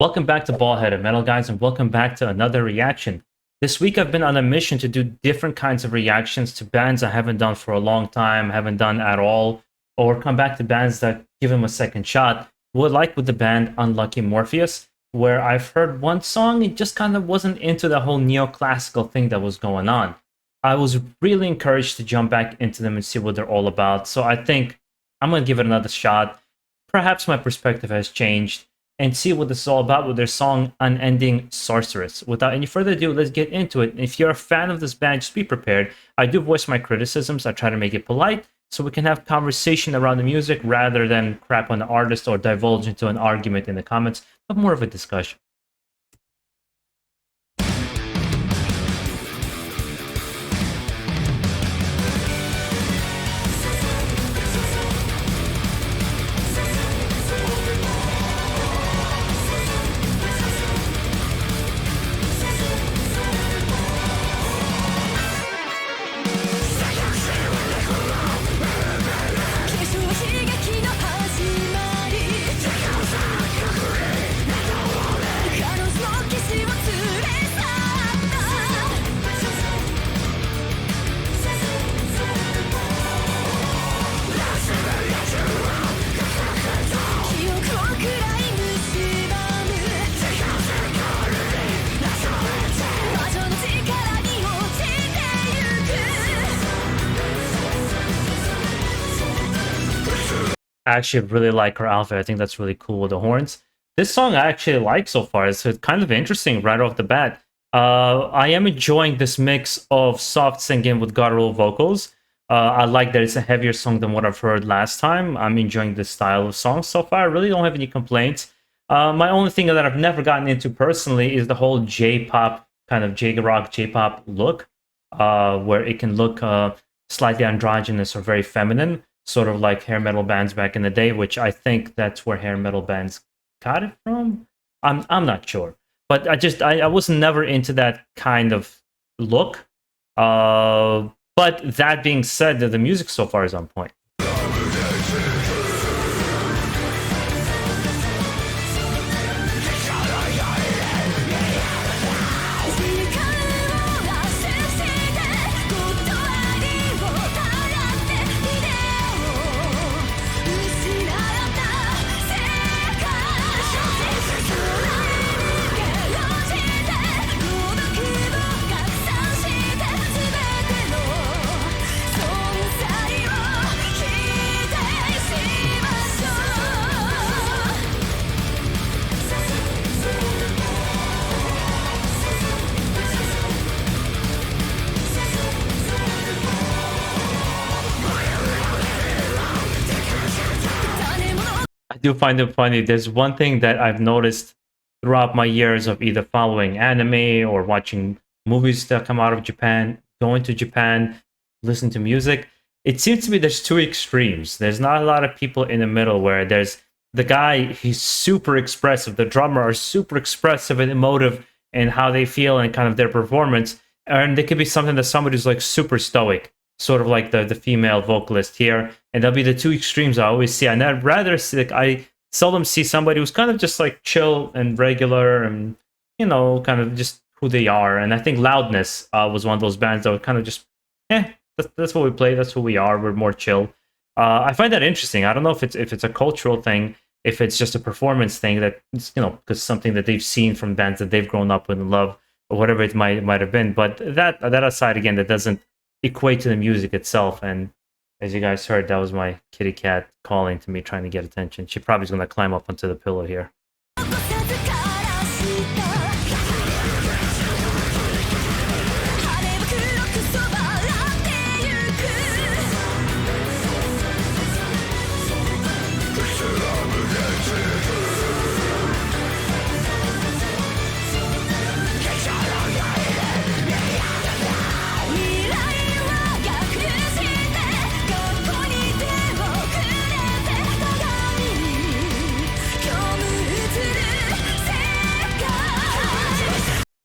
Welcome back to BaldHeaded Metal, guys, and welcome back to another reaction. This week I've been on a mission to do different kinds of reactions to bands I haven't done for a long time, haven't done at all, or come back to bands that give them a second shot. Like with the band Unlucky Morpheus, where I've heard one song, it just kind of wasn't into the whole neoclassical thing that was going on. I was really encouraged to jump back into them and see what they're all about, so I think I'm going to give it another shot. Perhaps my perspective has changed and see what this is all about with their song Unending Sorceress. Without any further ado, let's get into it. If you're a fan of this band, just be prepared. I do voice my criticisms. I try to make it polite so we can have conversation around the music rather than crap on the artist or divulge into an argument in the comments, but more of a discussion. I actually really like her outfit. I think that's really cool with the horns. This song I actually like so far. It's kind of interesting right off the bat. I am enjoying this mix of soft singing with guttural vocals. I like that it's a heavier song than what I've heard last time. I'm enjoying this style of song so far. I really don't have any complaints. My only thing that I've never gotten into personally is the whole J-pop, kind of J-rock, J-pop look, where it can look slightly androgynous or very feminine, sort of like hair metal bands back in the day, which I think that's where hair metal bands got it from. I'm not sure, but I was never into that kind of look. But that being said, the music so far is on point. I do find it funny. There's one thing that I've noticed throughout my years of either following anime or watching movies that come out of Japan, going to Japan, listening to music. It seems to me there's two extremes. There's not a lot of people in the middle where there's the guy, he's super expressive. The drummer are super expressive and emotive in how they feel and kind of their performance. And it could be something that somebody's like super stoic, sort of like the female vocalist here. And there'll be the two extremes I always see. And I'd rather see, like, I seldom see somebody who's kind of just like chill and regular and, you know, kind of just who they are. And I think Loudness was one of those bands that were kind of just, that's what we play, that's who we are, we're more chill. I find that interesting. I don't know if it's a cultural thing, if it's just a performance thing that, you know, because something that they've seen from bands that they've grown up with and love, or whatever it might have been. But that aside, again, that doesn't equate to the music itself. And as you guys heard, that was my kitty cat calling to me, trying to get attention. She probably is going to climb up onto the pillow here.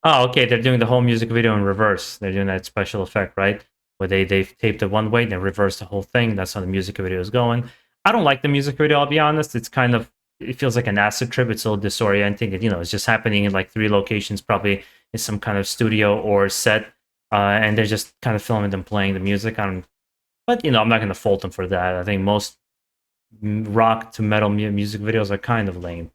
Oh, okay, they're doing the whole music video in reverse. They're doing that special effect, right? Where they've taped it one way and then reversed the whole thing. That's how the music video is going. I don't like the music video, I'll be honest. It's kind of it feels like an acid trip. It's a little disorienting. It's just happening in like 3 locations, probably in some kind of studio or set, and they're just kind of filming them playing the music. But I'm not going to fault them for that. I think most rock to metal music videos are kind of lame.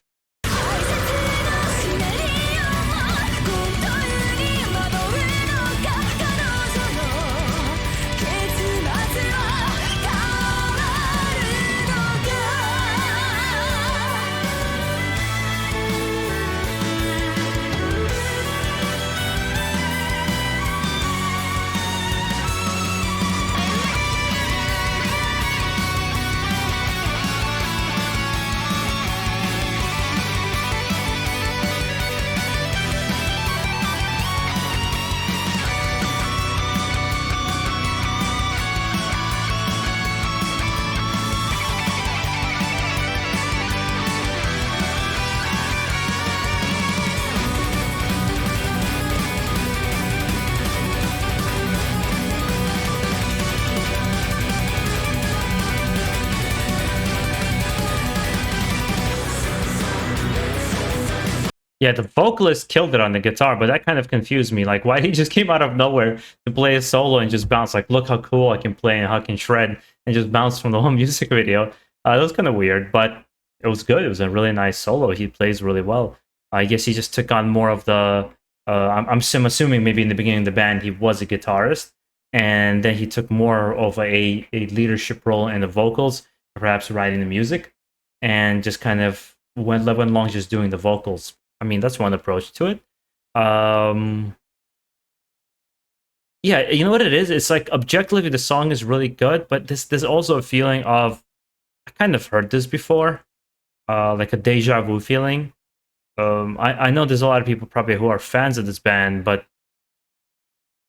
Yeah, the vocalist killed it on the guitar, but that kind of confused me. Like, why he just came out of nowhere to play a solo and just bounce? Like, look how cool I can play and how I can shred, and just bounce from the whole music video. That was kind of weird, but it was good. It was a really nice solo. He plays really well. I guess he just took on more of the. I'm assuming maybe in the beginning of the band he was a guitarist, and then he took more of a leadership role in the vocals, perhaps writing the music, and just kind of went along just doing the vocals. I mean, that's one approach to it. Yeah, you know what it is? It's like objectively the song is really good, but there's also a feeling of I kind of heard this before, like a deja vu feeling. I know there's a lot of people probably who are fans of this band, but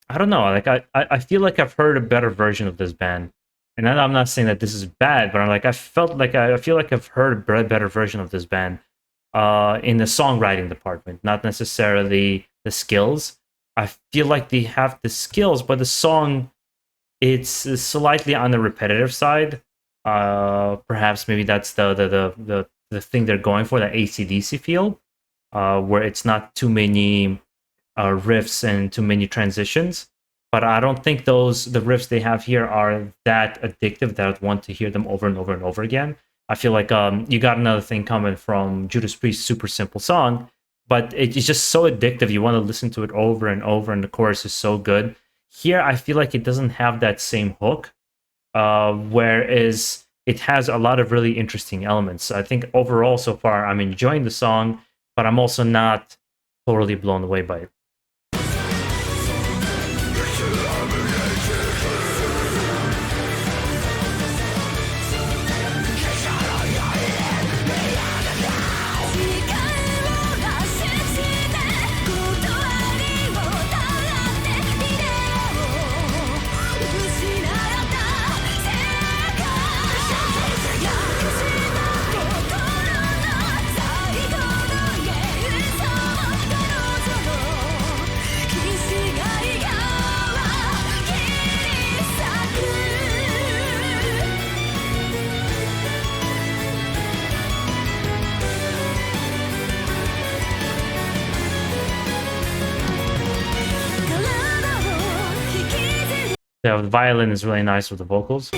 I don't know. Like I feel like I've heard a better version of this band, and I'm not saying that this is bad, but I'm like I felt like I feel like I've heard a better version of this band in the songwriting department, not necessarily the skills. I feel like they have the skills, but the song it's slightly on the repetitive side. Perhaps maybe that's the thing they're going for, that AC/DC feel, where it's not too many riffs and too many transitions. But I don't think the riffs they have here are that addictive that I'd want to hear them over and over and over again. I feel like you got another thing coming from Judas Priest's super simple song, but it's just so addictive. You want to listen to it over and over, and the chorus is so good. Here, I feel like it doesn't have that same hook, whereas it has a lot of really interesting elements. I think overall, so far, I'm enjoying the song, but I'm also not totally blown away by it. Yeah, the violin is really nice with the vocals.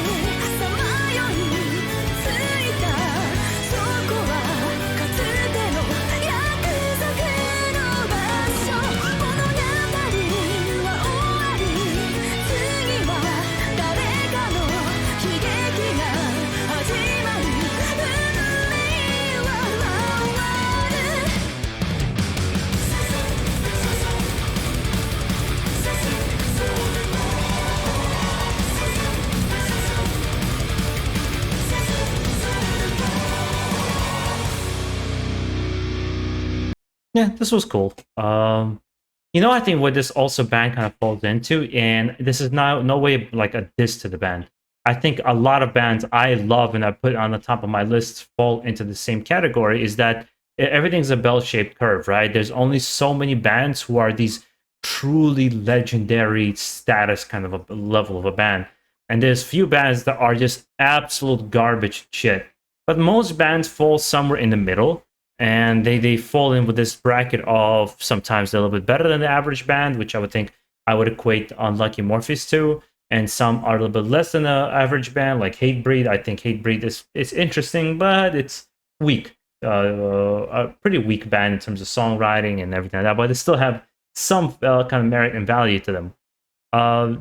Yeah, this was cool. I think what this also band kind of falls into, and this is no way like a diss to the band. I think a lot of bands I love and I put on the top of my list fall into the same category. Is that everything's a bell-shaped curve, right? There's only so many bands who are these truly legendary status kind of a level of a band, and there's few bands that are just absolute garbage shit. But most bands fall somewhere in the middle, and they fall in with this bracket of sometimes a little bit better than the average band, which I would think I would equate Unlucky Morpheus to, and some are a little bit less than the average band, like Hatebreed. I think Hatebreed is interesting, but it's weak. A pretty weak band in terms of songwriting and everything like that, but they still have some kind of merit and value to them.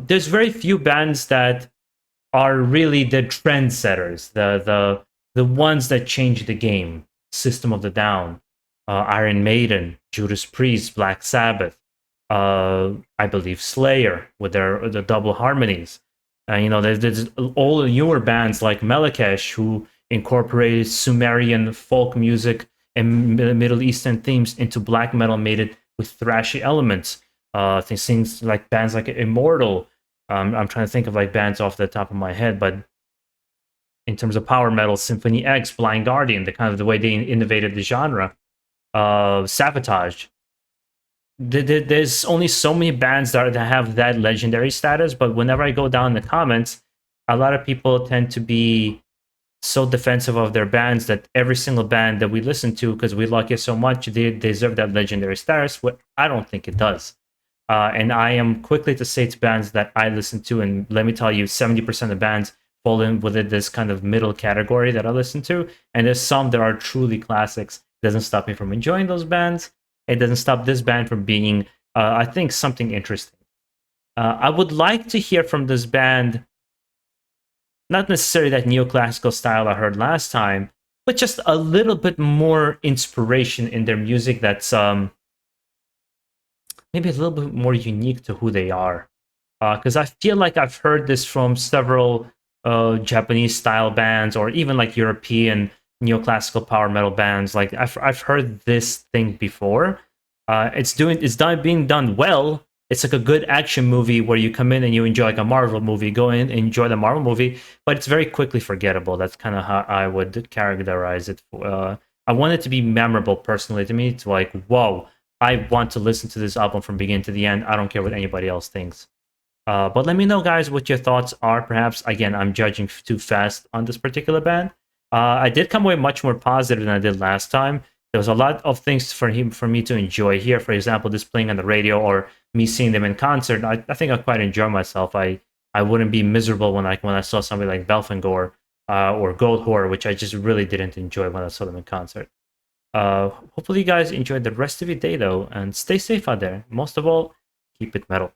There's very few bands that are really the trendsetters, the ones that change the game. System of the Down, Iron Maiden, Judas Priest, Black Sabbath, I believe Slayer with the double harmonies. There's all the newer bands like Melakesh who incorporated Sumerian folk music and Middle Eastern themes into black metal, made it with thrashy elements. Things like bands like Immortal. I'm trying to think of like bands off the top of my head, but in terms of power metal, Symphony X, Blind Guardian, the way they innovated the genre, Sabotage. There's only so many bands that have that legendary status, but whenever I go down in the comments, a lot of people tend to be so defensive of their bands that every single band that we listen to, because we like it so much, they deserve that legendary status. What I don't think it does. And I am quickly to say to bands that I listen to, and let me tell you, 70% of bands fall in within this kind of middle category that I listen to. And there's some that are truly classics. It doesn't stop me from enjoying those bands. It doesn't stop this band from being, I think, something interesting. I would like to hear from this band, not necessarily that neoclassical style I heard last time, but just a little bit more inspiration in their music that's maybe a little bit more unique to who they are. Because I feel like I've heard this from several Japanese style bands, or even like European neoclassical power metal bands. Like I've heard this thing before. Being done well. It's like a good action movie where you come in and you enjoy like a Marvel movie. Go in and enjoy the Marvel movie, but it's very quickly forgettable. That's kind of how I would characterize it. I want it to be memorable personally to me. It's like, whoa, I want to listen to this album from beginning to the end. I don't care what anybody else thinks. But let me know, guys, what your thoughts are. Perhaps, again, I'm judging too fast on this particular band. I did come away much more positive than I did last time. There was a lot of things for me to enjoy here. For example, this playing on the radio or me seeing them in concert. I think I quite enjoy myself. I wouldn't be miserable when I saw somebody like Belfangor or Goldhor, which I just really didn't enjoy when I saw them in concert. Hopefully you guys enjoyed the rest of your day, though, and stay safe out there. Most of all, keep it metal.